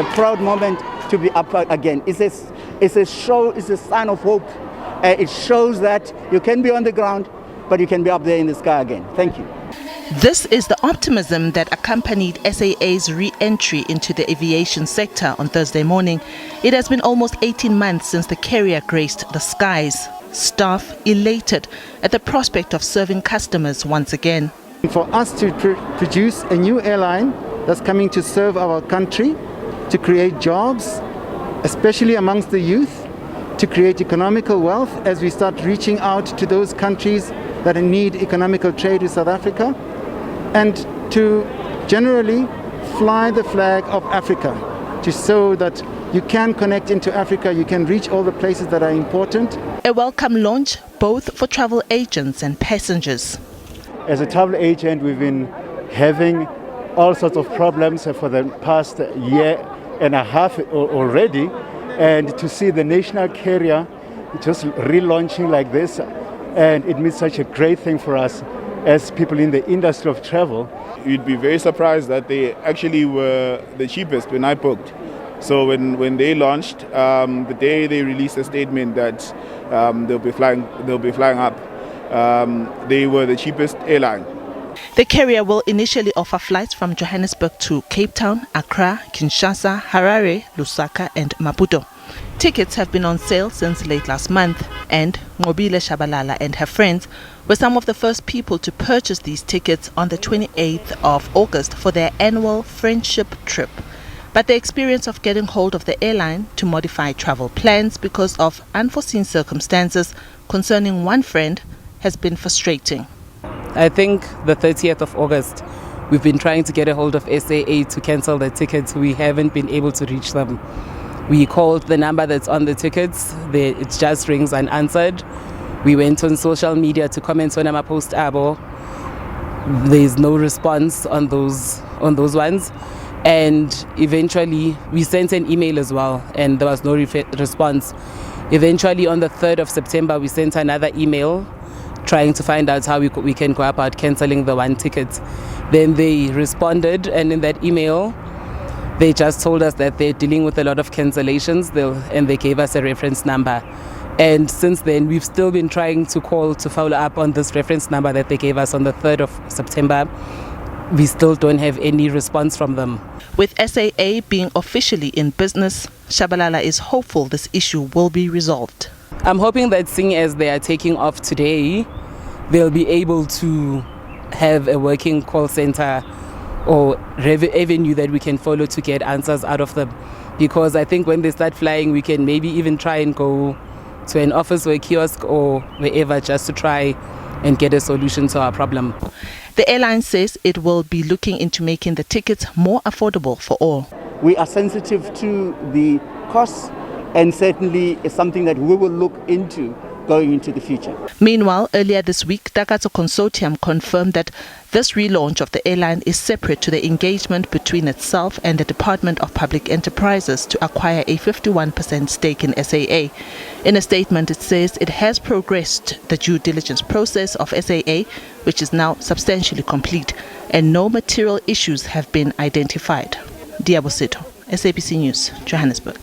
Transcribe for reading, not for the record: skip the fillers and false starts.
a proud moment to be up again. It's a show, it's a sign of hope. It shows that you can be on the ground, but you can be up there in the sky again. Thank you. This is the optimism that accompanied SAA's re-entry into the aviation sector on Thursday morning. It has been almost 18 months since the carrier graced the skies. Staff elated at the prospect of serving customers once again. For us to produce a new airline that's coming to serve our country, to create jobs, especially amongst the youth, to create economical wealth as we start reaching out to those countries that need economical trade with South Africa, and to generally fly the flag of Africa, to show that you can connect into Africa, you can reach all the places that are important. A welcome launch both for travel agents and passengers. As a travel agent, we've been having all sorts of problems for the past year and a half already, and to see the national carrier just relaunching like this, and it means such a great thing for us as people in the industry of travel. You'd be very surprised that they actually were the cheapest when I booked. So when they launched, the day they released a statement that they'll be flying up, they were the cheapest airline. The carrier will initially offer flights from Johannesburg to Cape Town, Accra, Kinshasa, Harare, Lusaka and Maputo. Tickets have been on sale since late last month, and Ngobile Shabalala and her friends were some of the first people to purchase these tickets on the 28th of August for their annual friendship trip. But the experience of getting hold of the airline to modify travel plans because of unforeseen circumstances concerning one friend has been frustrating. I think the 30th of August, we've been trying to get a hold of SAA to cancel the tickets. We haven't been able to reach them. We called the number that's on the tickets. It just rings unanswered. We went on social media to comment on our post abo. There's no response on those ones. And eventually we sent an email as well, and there was no response. Eventually on the 3rd of September, we sent another email trying to find out how we can go about cancelling the one ticket. Then they responded, and in that email they just told us that they're dealing with a lot of cancellations, and they gave us a reference number. And since then we've still been trying to call to follow up on this reference number that they gave us on the 3rd of September. We still don't have any response from them. With SAA being officially in business, Shabalala is hopeful this issue will be resolved. I'm hoping that seeing as they are taking off today, they'll be able to have a working call center or avenue that we can follow to get answers out of them. Because I think when they start flying, we can maybe even try and go to an office or a kiosk or wherever just to try and get a solution to our problem. The airline says it will be looking into making the tickets more affordable for all. We are sensitive to the costs, and certainly it's something that we will look into going into the future. Meanwhile, earlier this week, Takato Consortium confirmed that this relaunch of the airline is separate to the engagement between itself and the Department of Public Enterprises to acquire a 51% stake in SAA. In a statement, it says it has progressed the due diligence process of SAA, which is now substantially complete, and no material issues have been identified. Diabosito, SABC News, Johannesburg.